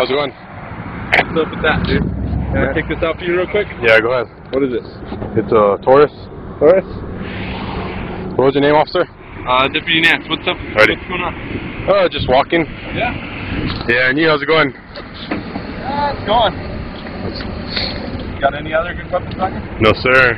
How's it going? What's up with that, dude? Can I take this out for you real quick? Yeah, go ahead. What is this? It's a Taurus. Taurus? What was your name, officer? Deputy Nance. What's up? Ready. What's going on? Just walking. Yeah? Yeah, and you, how's it going? It's going. You got any other good weapons on you? No, sir.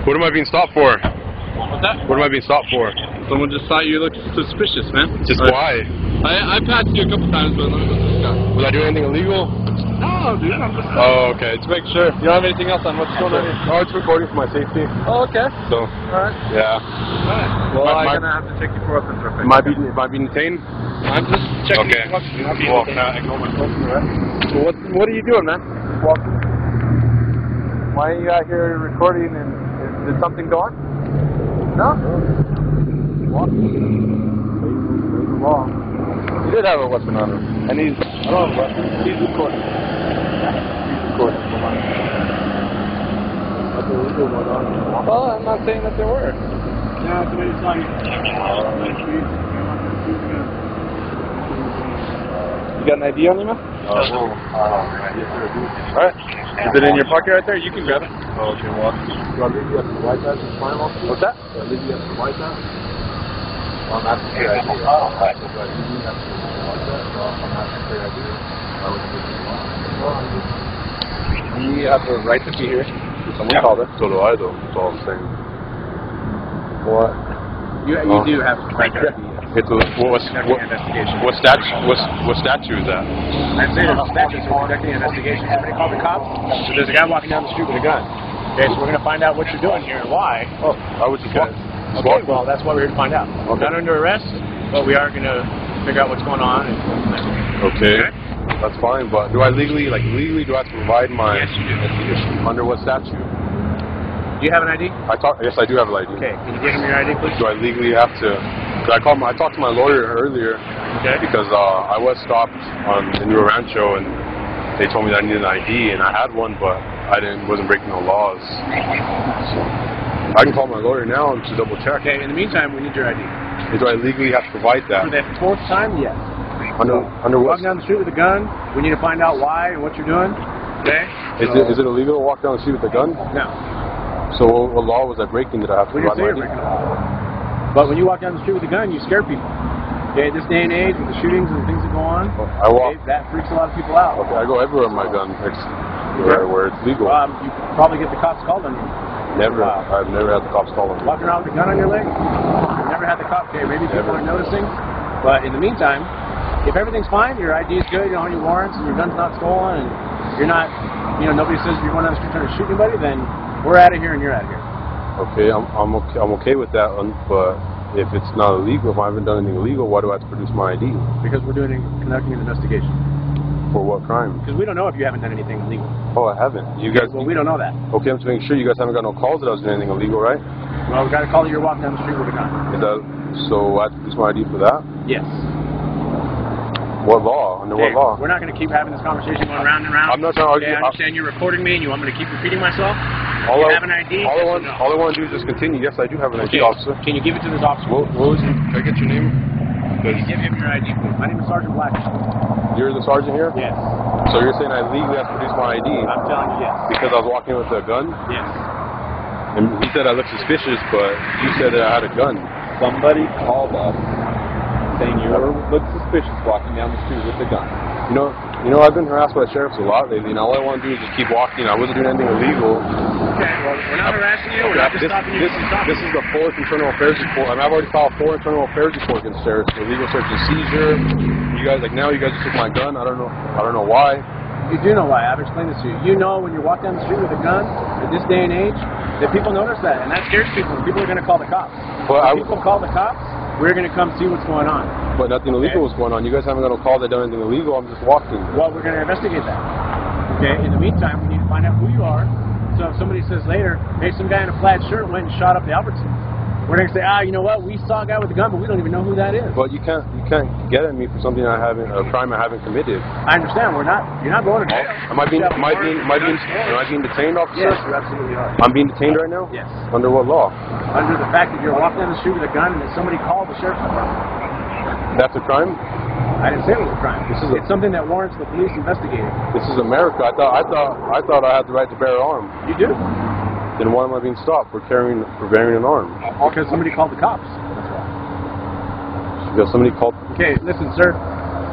What am I being stopped for? What's that? What am I being stopped for? Someone just thought you looked suspicious, man. Just why? I passed you a couple times, but let me discuss. Was I doing anything illegal? No, dude, I'm just Oh, okay. Just make sure. You don't have anything else on what's going on here? Oh, it's recording for my safety. Oh, okay. So, Alright. yeah. Alright. Well, I'm gonna have to take you for weapons real quick. Am I being detained? I'm just checking. Okay. Well, can I ignore my phone for the rest? What are you doing, man? Walking. Why are you out here recording and did something go on? No? Walking. Law. He did have a weapon on him. And he's, I don't have a weapon. He's recording. He's recording. Well, I'm not saying that there were. Yeah, somebody saw you. You got an ID on you, man? Yes, sir, I do. Alright. Is it in your pocket right there? You can grab it. Oh, okay, well, do I leave you at the White House? What's that? Do I leave you at the White House? Well, I'm asking for your ID. Do I leave you at the White House? Well, I'm asking for your ID. You have the right to be here. Someone called it. So do I, though. That's all I'm saying. What? You do have to right to be. It's a, what statute is that? I'm saying it's a statute, so we're conducting an investigation. Somebody called the cops, so there's a guy walking down the street with a gun. Okay, so we're going to find out what you're doing here and why. Oh, I was just walking. Okay, well, that's what we're here to find out. Okay. We're not under arrest, but we are going to figure out what's going on. And okay, that's fine, but do I legally do I have to provide my... Yes, you do. Yes, you do. Under what statute? Do you have an ID? Yes, I do have an ID. Okay, can you give him your ID, please? Do I legally have to... I talked to my lawyer earlier because I was stopped in Rio Rancho and they told me that I needed an ID and I had one, but I wasn't breaking no laws. So I can call my lawyer now to double check. Okay, in the meantime, we need your ID. Do I legally have to provide that? For the fourth time, yes. Under what? Walking down the street with a gun, we need to find out why and what you're doing. Okay? Is it illegal to walk down the street with a gun? No. So what law was I breaking that I have to provide my ID? But when you walk down the street with a gun, you scare people. Okay, this day and age, with the shootings and the things that go on, that freaks a lot of people out. Okay, I go everywhere with my gun, where it's legal. You probably get the cops called on you. Never. I've never had the cops call on me. Walking around with a gun on your leg? You've never had the cops. Okay, maybe people aren't noticing. But in the meantime, if everything's fine, your ID is good, you don't have any warrants, and your gun's not stolen, and you're not, nobody says you're going down the street trying to shoot anybody, then we're out of here and you're out of here. Okay, I'm okay with that, but if it's not illegal, if I haven't done anything illegal, why do I have to produce my ID? Because we're conducting an investigation. For what crime? Because we don't know if you haven't done anything illegal. Oh, I haven't. You guys? Well, we don't know that. Okay, I'm just making sure you guys haven't got no calls that I was doing anything illegal, right? Well, we got a call that you're walking down the street with a gun. Is that so? I have to produce my ID for that? Yes. What law? Under what law? We're not going to keep having this conversation going round and round. I'm not trying to argue. I understand you're recording me and you want me to keep repeating myself. All you have an ID? All I want to do is just continue. Yes, I do have an ID, officer. Can you give it to this officer? Can I get your name? Can you give him your ID, please? My name is Sergeant Blackwell. You're the sergeant here? Yes. So you're saying I legally have to produce my ID? I'm telling you yes. Because I was walking with a gun? Yes. And he said I looked suspicious, but you said that I had a gun. Somebody called us saying you look suspicious walking down the street with a gun. You know, I've been harassed by sheriffs a lot lately. Now all I want to do is just keep walking. I wasn't doing anything illegal. Okay, well, we're not harassing you. We're not just stopping you. This is the 4th internal affairs report. I mean, I've already filed 4 internal affairs reports against sheriffs for illegal search and seizure. You guys, now you guys just took my gun. I don't know why. You do know why. I've explained this to you. You know when you walk down the street with a gun, at this day and age, that people notice that, and that scares people. People are going to call the cops. But when people call the cops, we're going to come see what's going on. But nothing illegal was going on. You guys haven't got no call that done anything illegal. I'm just walking. Well, we're going to investigate that. Okay. In the meantime, we need to find out who you are. So if somebody says later, hey, some guy in a plaid shirt went and shot up the Albertsons, we're going to say, you know what? We saw a guy with a gun, but we don't even know who that is. But you can't get at me for something a crime I haven't committed. I understand. You're not going to jail. Am I being detained, officer? Yes, you absolutely are. I'm being detained right now? Yes. Under what law? Under the fact that you're walking down the street with a gun and that somebody called the sheriff's department. That's a crime? I didn't say it was a crime. It's something that warrants the police investigating. This is America. I thought I had the right to bear arms. You do. Then why am I being stopped for bearing an arm? Because somebody called the cops. Because somebody called. Okay, listen, sir.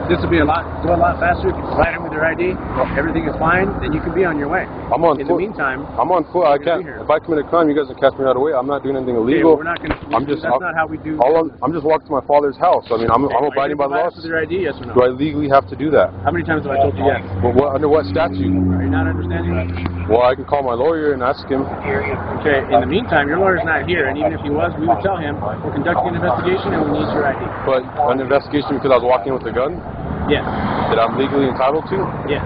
This will go a lot faster if you provide him with your ID. Everything is fine, then you can be on your way. I'm on foot. In the meantime, I'm on foot. I can't. If I commit a crime, you guys can catch me right away. I'm not doing anything illegal. Okay, we're not going to. That's not how we do. I'm just walking to my father's house. I mean, I'm abiding by the laws. With your ID, yes or no? Do I legally have to do that? How many times have I told you yes? Well, under what statute? Are you not understanding that? Well, I can call my lawyer and ask him. Okay. In the meantime, your lawyer's not here, and even if he was, we would tell him we're conducting an investigation and we need your ID. But an investigation because I was walking with a gun? Yes. That I'm legally entitled to? Yes.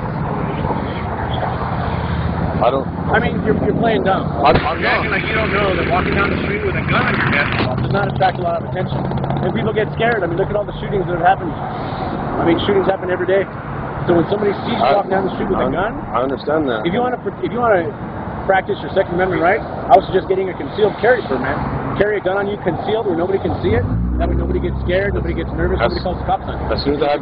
I mean, you're playing dumb. I'm you're acting like you don't know that walking down the street with a gun on your head does not attract a lot of attention. And people get scared. I mean, look at all the shootings that have happened. I mean, shootings happen every day. So when somebody sees you walking down the street with a gun, I understand that. If you want to practice your Second Amendment rights, I would suggest getting a concealed carry permit. Carry a gun on you concealed where nobody can see it. That way nobody gets scared, nobody gets nervous, nobody calls the cops on you. As soon as I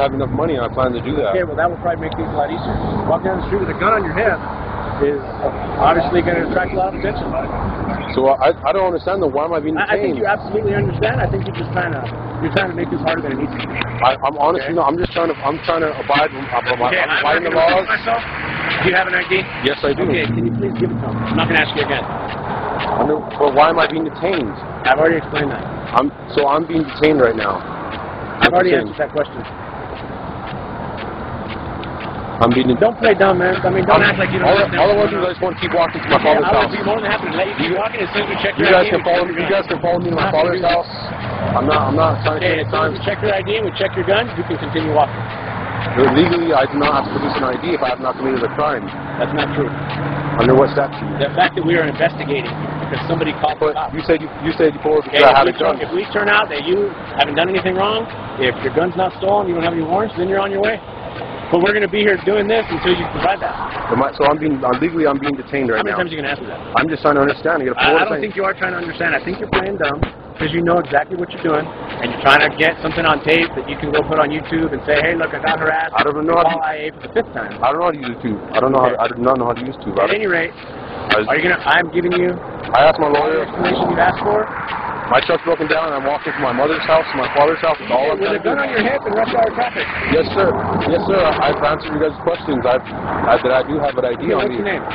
have enough money, I plan to do that. Okay, well that will probably make things a lot easier. Walk down the street with a gun on your hip is obviously going to attract a lot of attention. So I don't understand why am I being detained? I think you absolutely understand. I think you're just trying to make this harder than it needs to be. I'm honestly no. I'm trying to abide by the laws. Myself? Do you have an ID? Yes, I do. Okay, can you please give it to me? I'm not going to ask you again. But why am I being detained? I've already explained that. So I'm being detained right now. I've already answered that question. Don't play dumb, man. I mean, don't act like you don't understand. All I want to do is I just want to keep walking to my father's house. I would be more than happy to let you keep walking as soon as you check your ID. You You guys can follow me to my father's house. I'm not trying to take time. As soon as you check your ID and we check your gun, you can continue walking. Legally, I do not have to produce an ID if I have not committed a crime. That's not true. Under what statute? The fact that we are investigating because somebody called the cops. You said you told us that I had a gun. If we turn out that you haven't done anything wrong, if your gun's not stolen, you don't have any warrants, then you're on your way. But we're going to be here doing this until you provide that. So I'm being detained right now. How many times are you going to ask me that? I'm just trying to understand. I don't think you are trying to understand. I think you're playing dumb because you know exactly what you're doing, and you're trying to get something on tape that you can go put on YouTube and say, hey, look, I got harassed. I don't know how to IA for the 5th time. I don't know how to use YouTube. I do not know how to use YouTube. At any rate, I'm giving you. I asked my lawyer. The information you've asked for. My truck's broken down, and I'm walking from my mother's house to my father's house. With a gun on your hip in rush hour traffic. Yes, sir. Yes, sir. I've answered you guys' questions. I do have an ID on me. What's your name?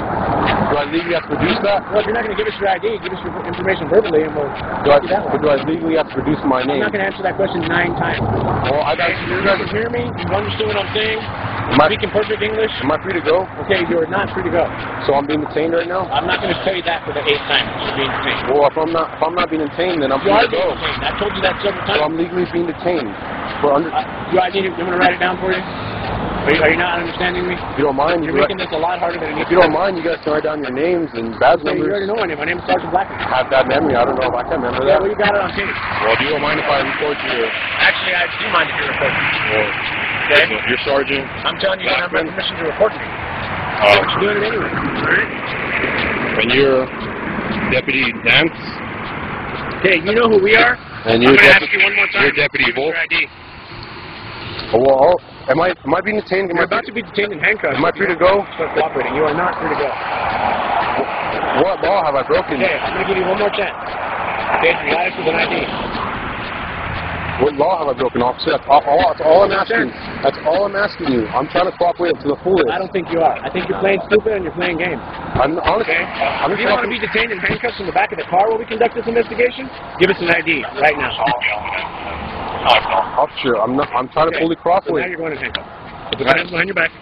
Do I legally have to produce that? Well, if you're not going to give us your ID, give us your information verbally, and we'll do I legally have to produce my name? I'm not going to answer that question 9 times. Well, you guys can hear me. You understand what I'm saying? You're speaking perfect English. Am I free to go? Okay, you are not free to go. So I'm being detained right now? I'm not going to tell you that for the 8th time. You're being detained. Well, if I'm not being detained, then I'm free to go. I told you that several times. So I'm legally being detained. Do I need to? I'm going to write it down for you. Are you not understanding me? If you don't mind, you're making this a lot harder than it needs to be. If you don't mind, you guys can write down your names and badge numbers. You already know my name. My name is Sergeant Blackwell. I have bad memory. I don't know if I can remember that. Yeah, well, you got it on tape. Well, do you don't mind if I report you? Actually, I do mind if you report me. Well, okay. You're Sergeant. I'm telling you, I don't have permission to report me. But you're doing it anyway. Alright? And you're Deputy NANCE. Okay, you know who we are? And you're ask you one more time. You're Deputy VOLK. Oh, well, am I being detained? You're about to be detained in handcuffs. Am I free to go? Start cooperating. You are not free to go. What law have I broken? Okay, I'm going to give you one more chance. Okay, provide us with an ID. What law have I broken, officer? That's all I'm asking. That's all I'm asking you. I'm trying to cooperate to the fullest. I don't think you are. I think you're playing stupid and you're playing games. Honestly, if you want to be detained in handcuffs in the back of the car while we conduct this investigation, give us an ID right now. Officer, I'm trying to fully cooperate. So now you're going in handcuffs. Put your hands behind your back.